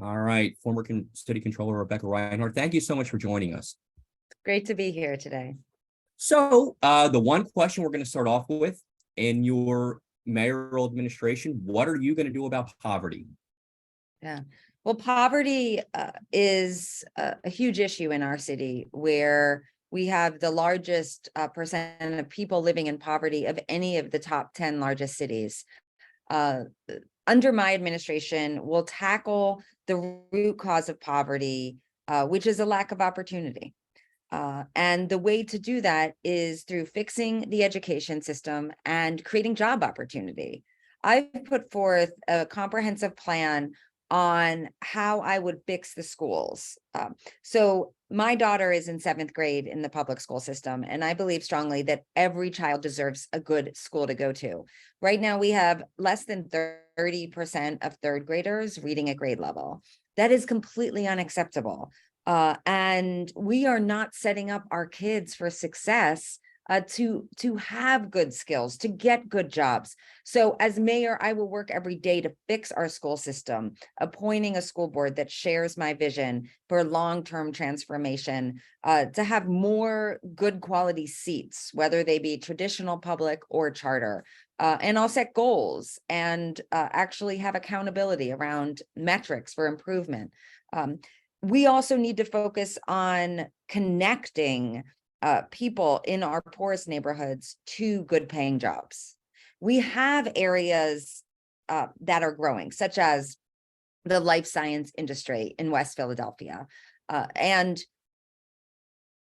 All right, former city controller Rebecca Rhynhart, thank you so much for joining us. Great to be here today. So the one question we're going to start off with, in your mayoral administration, what are you going to do about poverty? Yeah. Well, poverty is a huge issue in our city, where we have the largest percent of people living in poverty of any of the top 10 largest cities. Uh, Under my administration, we'll tackle the root cause of poverty, which is a lack of opportunity. And the way to do that is through fixing the education system and creating job opportunity. I've put forth a comprehensive plan on how I would fix the schools. So my daughter is in 7th grade in the public school system, and I believe strongly that every child deserves a good school to go to. Right now, we have less than 30% of third graders reading at grade level. That is completely unacceptable. And we are not setting up our kids for success, to have good skills, to get good jobs. So as mayor, I will work every day to fix our school system, appointing a school board that shares my vision for long-term transformation, to have more good quality seats, whether they be traditional, public, or charter. And I'll set goals and actually have accountability around metrics for improvement. We also need to focus on connecting people in our poorest neighborhoods to good paying jobs. We have areas that are growing, such as the life science industry in West Philadelphia. And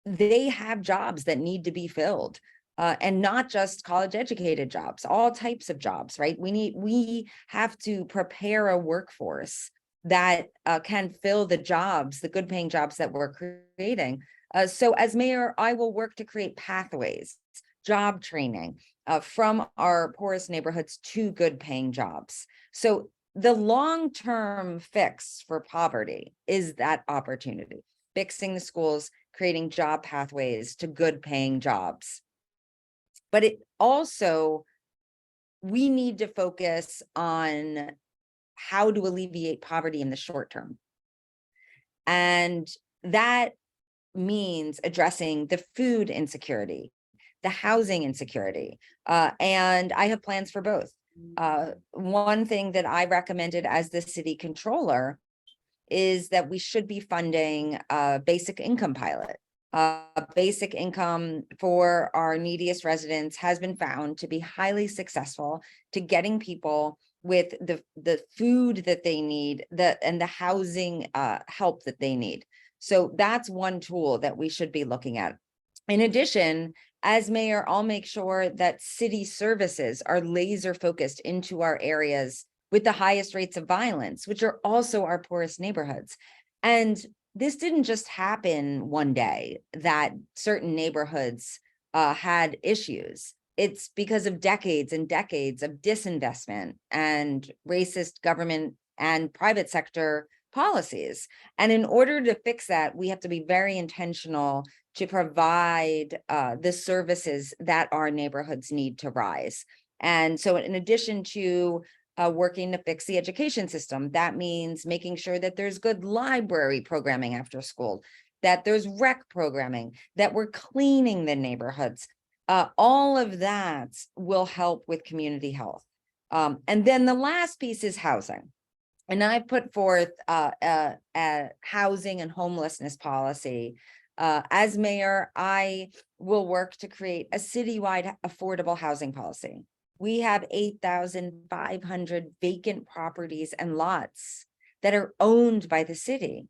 they have jobs that need to be filled. And not just college educated jobs, all types of jobs, right? We have to prepare a workforce that can fill the jobs, the good paying jobs that we're creating. So as mayor, I will work to create pathways, job training from our poorest neighborhoods to good paying jobs. So the long-term fix for poverty is that opportunity, fixing the schools, creating job pathways to good paying jobs. But it also, we need to focus on how to alleviate poverty in the short term. And that means addressing the food insecurity, the housing insecurity, and I have plans for both. One thing that I recommended as the city controller is that we should be funding a basic income pilot. Basic income for our neediest residents has been found to be highly successful to getting people with the food that they need, and the housing help that they need. So that's one tool that we should be looking at. In addition, as mayor, I'll make sure that city services are laser focused into our areas with the highest rates of violence, which are also our poorest neighborhoods. And this didn't just happen one day that certain neighborhoods had issues. It's because of decades and decades of disinvestment and racist government and private sector policies. And in order to fix that, we have to be very intentional to provide the services that our neighborhoods need to rise. And so in addition to working to fix the education system, that means making sure that there's good library programming after school, that there's rec programming, that we're cleaning the neighborhoods. All of that will help with community health. And then the last piece is housing. And I put forth a housing and homelessness policy. As mayor, I will work to create a citywide affordable housing policy. We have 8,500 vacant properties and lots that are owned by the city.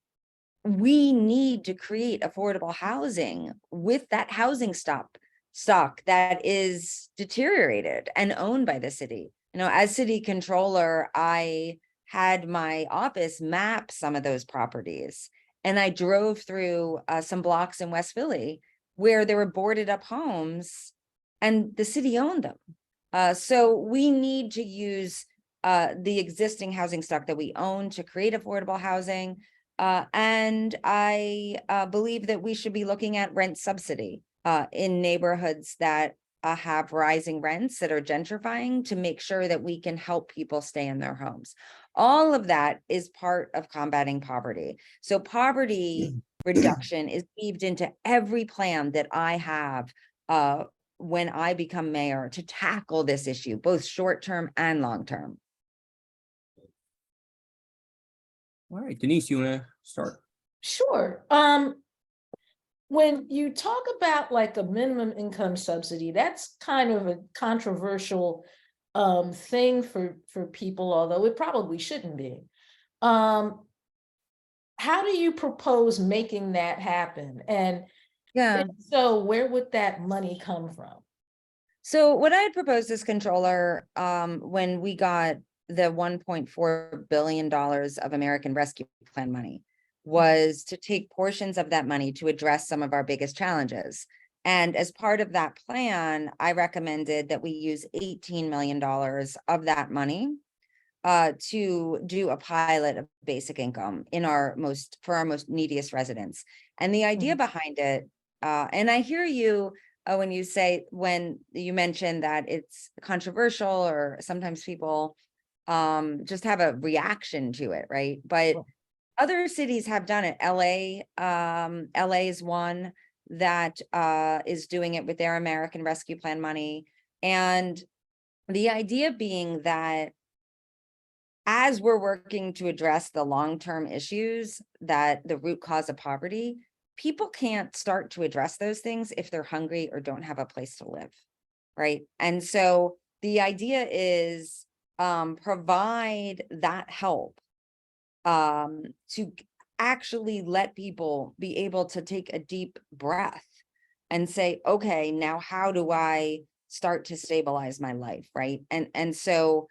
We need to create affordable housing with that housing stock that is deteriorated and owned by the city. You know, as city controller, I had my office map some of those properties, and I drove through some blocks in West Philly where there were boarded up homes and the city owned them. So we need to use the existing housing stock that we own to create affordable housing. And I believe that we should be looking at rent subsidy in neighborhoods that have rising rents that are gentrifying, to make sure that we can help people stay in their homes. All of that is part of combating poverty. So poverty reduction is weaved into every plan that I have when I become mayor to tackle this issue, both short-term and long-term. All right, Denise, you want to start? Sure. When you talk about like a minimum income subsidy, that's kind of a controversial thing for people, although it probably shouldn't be. How do you propose making that happen? And Yeah. if so, where would that money come from? So what I had proposed as controller, when we got the $1.4 billion of American Rescue Plan money, was to take portions of that money to address some of our biggest challenges. And as part of that plan, I recommended that we use $18 million of that money to do a pilot of basic income for our most neediest residents. And the idea behind it, and I hear you when you mentioned that it's controversial, or sometimes people just have a reaction to it, right? But other cities have done it. LA is one that is doing it with their American Rescue Plan money. And the idea being that as we're working to address the long-term issues, that the root cause of poverty, people can't start to address those things if they're hungry or don't have a place to live, right? And so the idea is provide that help to actually let people be able to take a deep breath and say, okay, now how do I start to stabilize my life, right? And so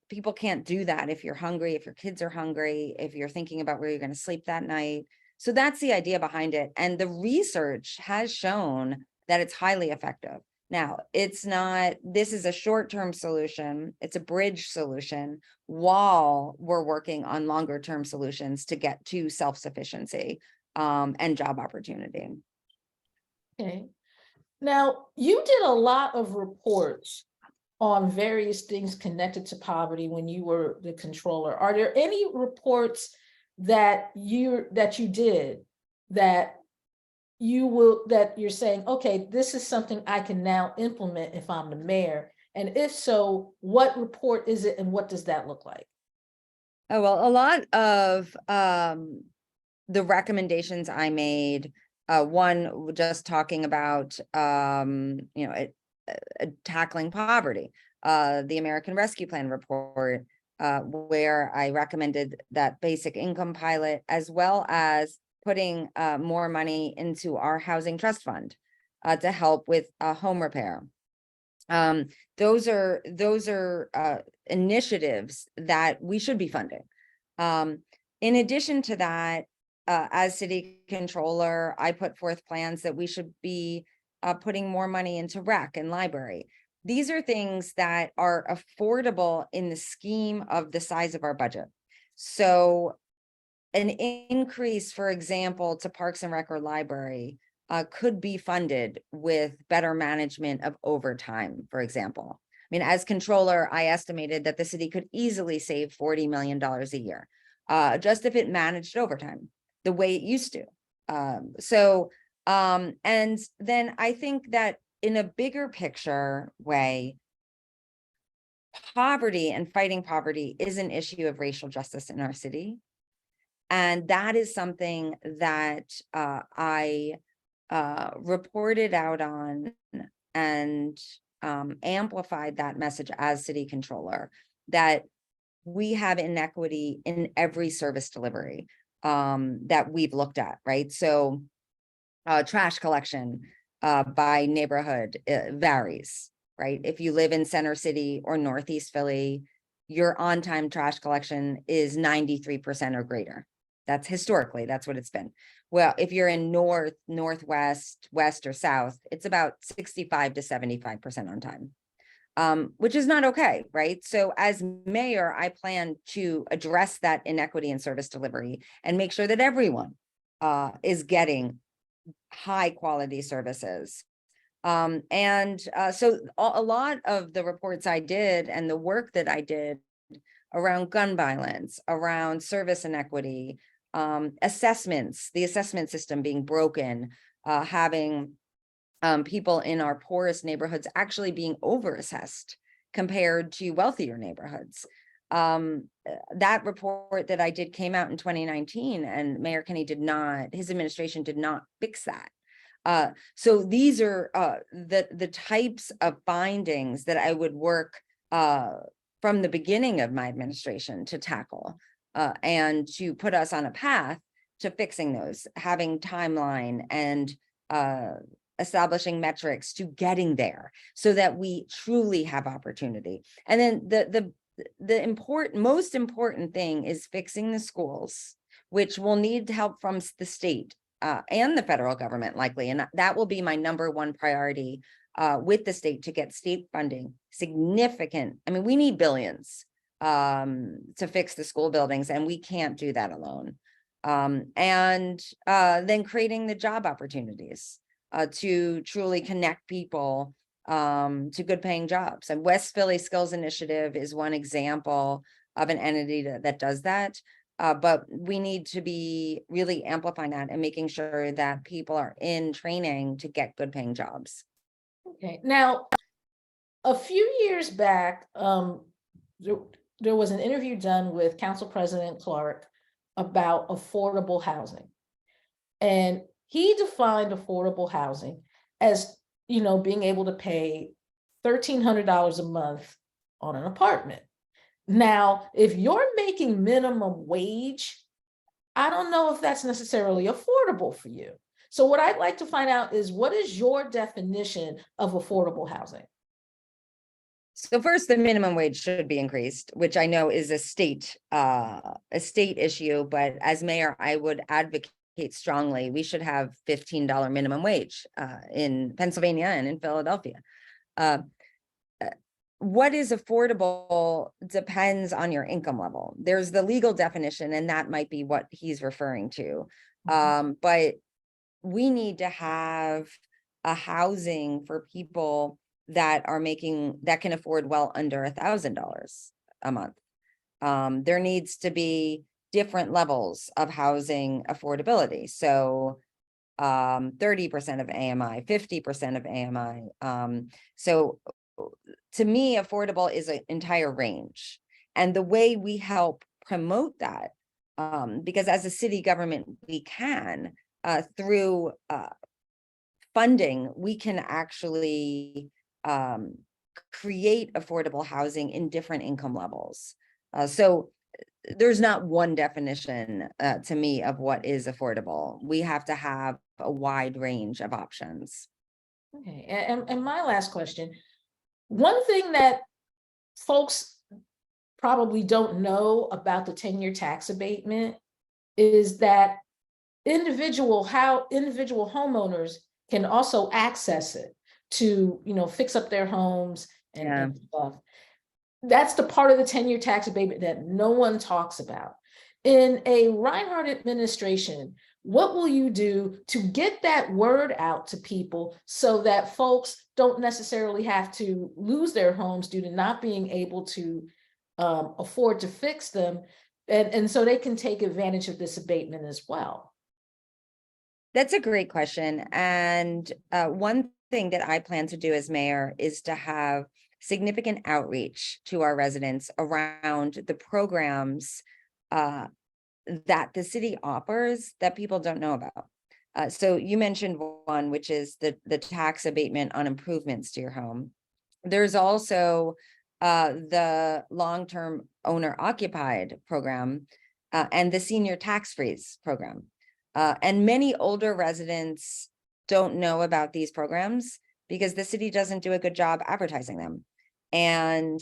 people can't do that if you're hungry, if your kids are hungry, if you're thinking about where you're going to sleep that night. So that's the idea behind it. And the research has shown that it's highly effective. Now, this is a short-term solution. It's a bridge solution while we're working on longer-term solutions to get to self-sufficiency and job opportunity. Okay. Now, you did a lot of reports on various things connected to poverty when you were the controller. Are there any reports that you did that you're saying, okay, this is something I can now implement if I'm the mayor? And if so, what report is it and what does that look like? Oh, well, a lot of the recommendations I made, one just talking about tackling poverty, the American Rescue Plan report, where I recommended that basic income pilot, as well as putting more money into our housing trust fund to help with home repair. Those are initiatives that we should be funding. In addition to that, as city controller, I put forth plans that we should be putting more money into rec and library. These are things that are affordable in the scheme of the size of our budget. So an increase, for example, to Parks and Rec or library could be funded with better management of overtime, for example. I mean, as controller, I estimated that the city could easily save $40 million a year, just if it managed overtime the way it used to. And then I think that in a bigger picture way, poverty and fighting poverty is an issue of racial justice in our city. And that is something that I reported out on and amplified that message as city controller, that we have inequity in every service delivery that we've looked at, right? So trash collection by neighborhood varies, right? If you live in Center City or Northeast Philly, your on-time trash collection is 93% or greater. That's historically, that's what it's been. Well, if you're in North, Northwest, West, or South, it's about 65 to 75% on time, which is not okay, right? So as mayor, I plan to address that inequity in service delivery and make sure that everyone is getting high quality services. So a lot of the reports I did and the work that I did around gun violence, around service inequity, assessments, the assessment system being broken, having people in our poorest neighborhoods actually being overassessed compared to wealthier neighborhoods. That report that I did came out in 2019, and Mayor Kenny his administration did not fix that. So these are the types of findings that I would work from the beginning of my administration to tackle and to put us on a path to fixing those, having timeline and establishing metrics to getting there so that we truly have opportunity. And then the most important thing is fixing the schools, which will need help from the state and the federal government likely. And that will be my number one priority with the state, to get state funding significant. I mean, we need billions to fix the school buildings, and we can't do that alone. And then creating the job opportunities to truly connect people to good paying jobs. And West Philly Skills Initiative is one example of an entity that does that. But we need to be really amplifying that and making sure that people are in training to get good paying jobs. Okay, now, a few years back, there was an interview done with Council President Clark about affordable housing. And he defined affordable housing as, being able to pay $1,300 a month on an apartment. Now, if you're making minimum wage, I don't know if that's necessarily affordable for you. So what I'd like to find out is, what is your definition of affordable housing? So first, the minimum wage should be increased, which I know is a state issue, but as mayor, I would advocate strongly. We should have $15 minimum wage in Pennsylvania and in Philadelphia. What is affordable depends on your income level. There's the legal definition, and that might be what he's referring to. But we need to have a housing for people that can afford well under $1,000 a month. There needs to be different levels of housing affordability. So 30% of AMI, 50% of AMI. So to me, affordable is an entire range. And the way we help promote that, because as a city government, we can, through funding, we can actually create affordable housing in different income levels. So there's not one definition to me of what is affordable. We have to have a wide range of options. Okay, and my last question, one thing that folks probably don't know about the 10-year tax abatement is that individual homeowners can also access it to, fix up their homes and stuff. That's the part of the 10-year tax abatement that no one talks about. In a Rhynhart administration, what will you do to get that word out to people so that folks don't necessarily have to lose their homes due to not being able to afford to fix them, and so they can take advantage of this abatement as well? That's a great question. And one thing that I plan to do as mayor is to have significant outreach to our residents around the programs that the city offers that people don't know about. So you mentioned one, which is the tax abatement on improvements to your home. There's also the long-term owner occupied program and the senior tax freeze program. And many older residents don't know about these programs because the city doesn't do a good job advertising them. And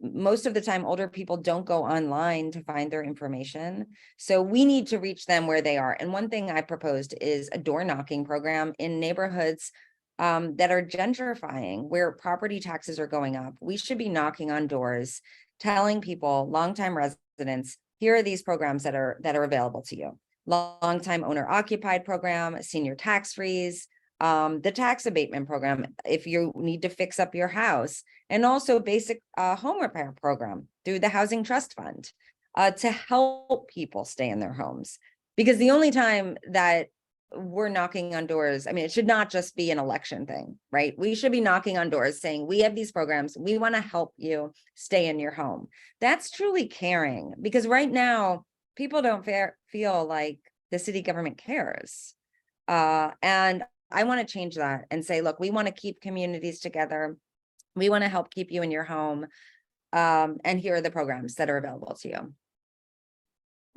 most of the time, older people don't go online to find their information. So we need to reach them where they are. And one thing I proposed is a door knocking program in neighborhoods that are gentrifying, where property taxes are going up. We should be knocking on doors, telling people, longtime residents, here are these programs that are available to you. Longtime owner occupied program, senior tax freeze, the tax abatement program, if you need to fix up your house, and also basic home repair program through the Housing Trust Fund to help people stay in their homes. Because the only time that we're knocking on doors, I mean, it should not just be an election thing, right? We should be knocking on doors saying, we have these programs, we want to help you stay in your home. That's truly caring, because right now, people don't feel like the city government cares. And I want to change that and say, look, we want to keep communities together. We want to help keep you in your home. And here are the programs that are available to you.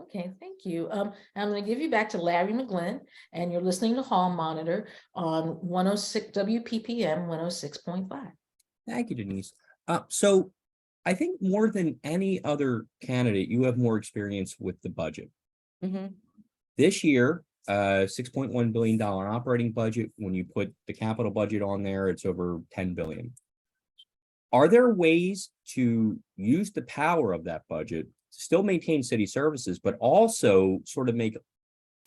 Okay, thank you. I'm going to give you back to Larry McGlynn, and you're listening to Hall Monitor on 106 WPPM 106.5. Thank you, Denise. So I think more than any other candidate, you have more experience with the budget. Mhm. This year, $6.1 billion operating budget. When you put the capital budget on there, it's over 10 billion. Are there ways to use the power of that budget, still maintain city services, but also sort of make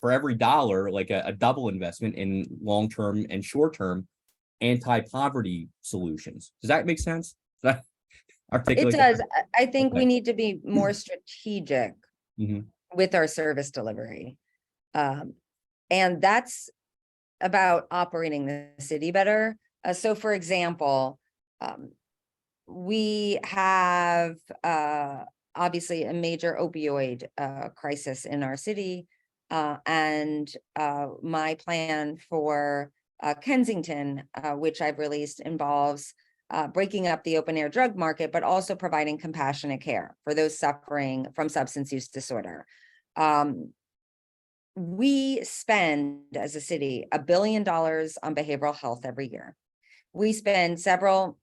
for every dollar like a double investment in long-term and short-term anti-poverty solutions? Does that make sense? Does that It articulate does. I think we Okay. need to be more strategic Mhm. with our service delivery. And that's about operating the city better. So for example, we have obviously a major opioid crisis in our city. And my plan for Kensington, which I've released, involves breaking up the open air drug market, but also providing compassionate care for those suffering from substance use disorder. We spend as a city $1 billion on behavioral health every year. We spend several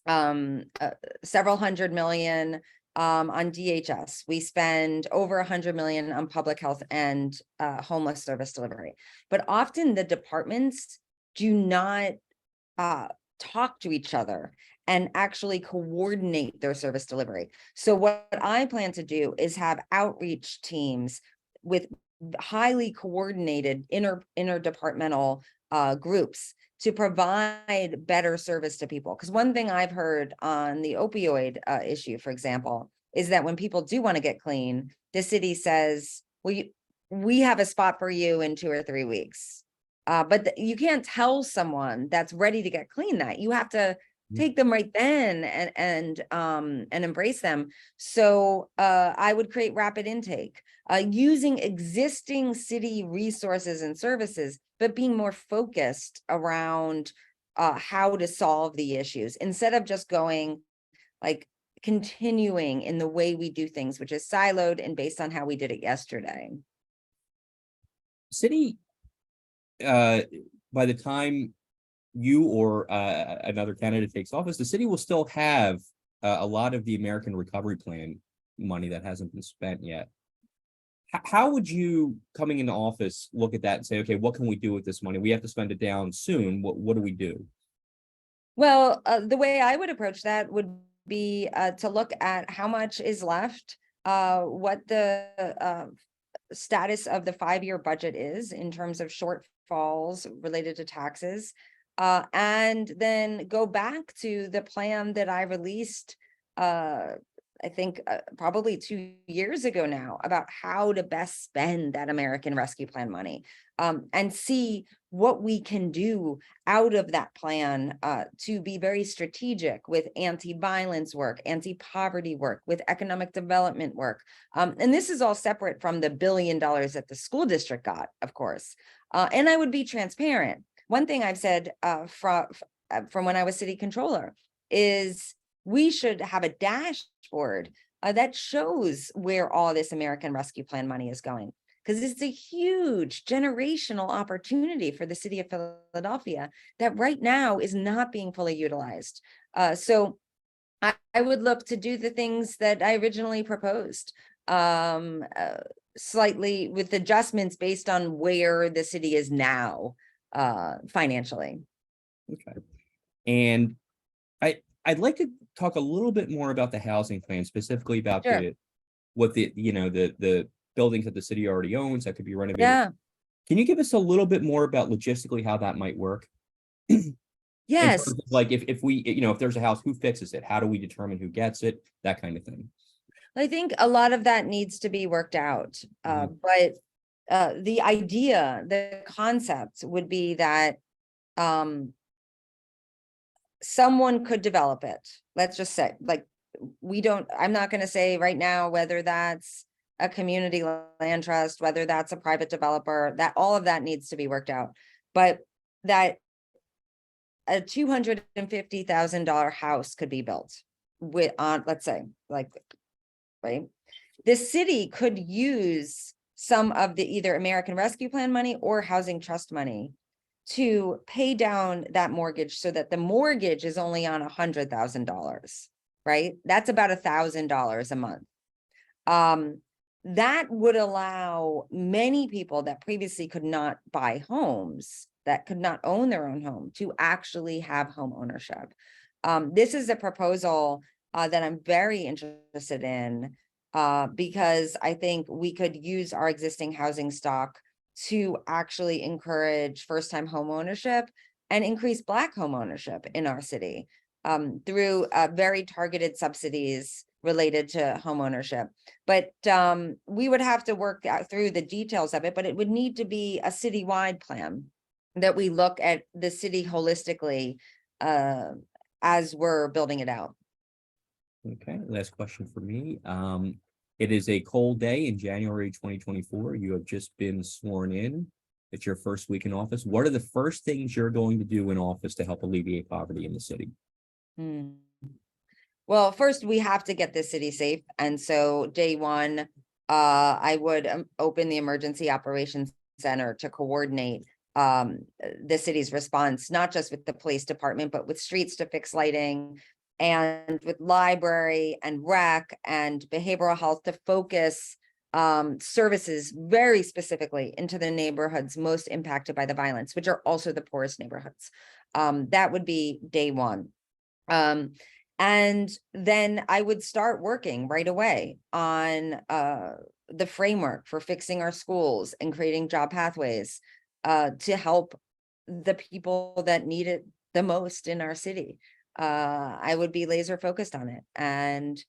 hundred million on DHS. We spend over 100 million on public health and homeless service delivery. But often the departments do not talk to each other and actually coordinate their service delivery. So what I plan to do is have outreach teams with highly coordinated interdepartmental groups to provide better service to people. Because one thing I've heard on the opioid issue, for example, is that when people do want to get clean, the city says, well, we have a spot for you in 2 or 3 weeks. But you can't tell someone that's ready to get clean that. You have to take them right then and embrace them. So I would create rapid intake using existing city resources and services, but being more focused around how to solve the issues instead of just going like continuing in the way we do things, which is siloed and based on how we did it yesterday. City, by the time you or another candidate takes office, the city will still have a lot of the American Recovery Plan money that hasn't been spent yet. How would you, coming into office, look at that and say, okay, what can we do with this money? We have to spend it down soon. What do we do? Well, the way I would approach that would be to look at how much is left, what the status of the 5-year budget is in terms of shortfalls related to taxes, and then go back to the plan that I released, I think probably 2 years ago now, about how to best spend that American Rescue Plan money, and see what we can do out of that plan to be very strategic with anti-violence work, anti-poverty work, with economic development work. And this is all separate from the $1 billion that the school district got, of course. And I would be transparent. One thing I've said from when I was city controller is we should have a dashboard that shows where all this American Rescue Plan money is going, because it's a huge generational opportunity for the city of Philadelphia that right now is not being fully utilized. So I would look to do the things that I originally proposed, slightly with adjustments based on where the city is now financially. Okay. And I'd like to talk a little bit more about the housing plan, specifically about Sure. the buildings that the city already owns that could be renovated. Yeah. Can you give us a little bit more about logistically how that might work? In Yes. terms of, like, if we, if there's a house, who fixes it? How do we determine who gets it? That kind of thing. I think a lot of that needs to be worked out. But the idea, the concept would be that someone could develop it. Let's just say, like, I'm not going to say right now whether that's a community land trust, whether that's a private developer, that all of that needs to be worked out. But that a $250,000 house could be built with, let's say, like, right? The city could use some of the either American Rescue Plan money or housing trust money to pay down that mortgage so that the mortgage is only on $100,000, right? That's about $1,000 a month. That would allow many people that previously could not buy homes, that could not own their own home, to actually have home ownership. This is a proposal that I'm very interested in, because I think we could use our existing housing stock to actually encourage first-time home ownership and increase Black home ownership in our city, through very targeted subsidies related to home ownership. But we would have to work out through the details of it, but it would need to be a citywide plan that we look at the city holistically as we're building it out. Okay, last question for me. It is a cold day in January 2024. You have just been sworn in. It's your first week in office. What are the first things you're going to do in office to help alleviate poverty in the city? Well, first we have to get this city safe. And so day one, I would open the Emergency Operations Center to coordinate the city's response, not just with the police department, but with streets to fix lighting, and with library and rec and behavioral health to focus services very specifically into the neighborhoods most impacted by the violence, which are also the poorest neighborhoods. That would be day one. And then I would start working right away on the framework for fixing our schools and creating job pathways to help the people that need it the most in our city. I would be laser focused on it and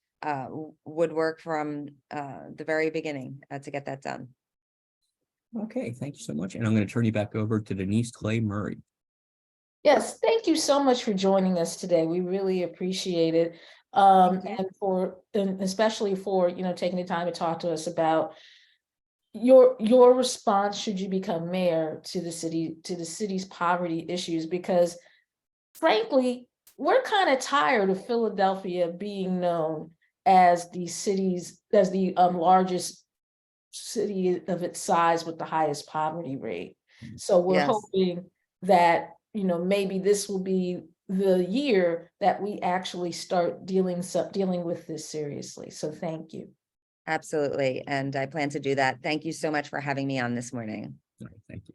would work from the very beginning to get that done. Okay, thank you so much. And I'm going to turn you back over to Denise Clay Murray. Yes, thank you so much for joining us today. We really appreciate it. And especially for, taking the time to talk to us about your response should you become mayor to the city's poverty issues, because frankly, we're kind of tired of Philadelphia being known as the largest city of its size with the highest poverty rate. So we're hoping that, maybe this will be the year that we actually start dealing with this seriously. So thank you. Absolutely. And I plan to do that. Thank you so much for having me on this morning. All right, thank you.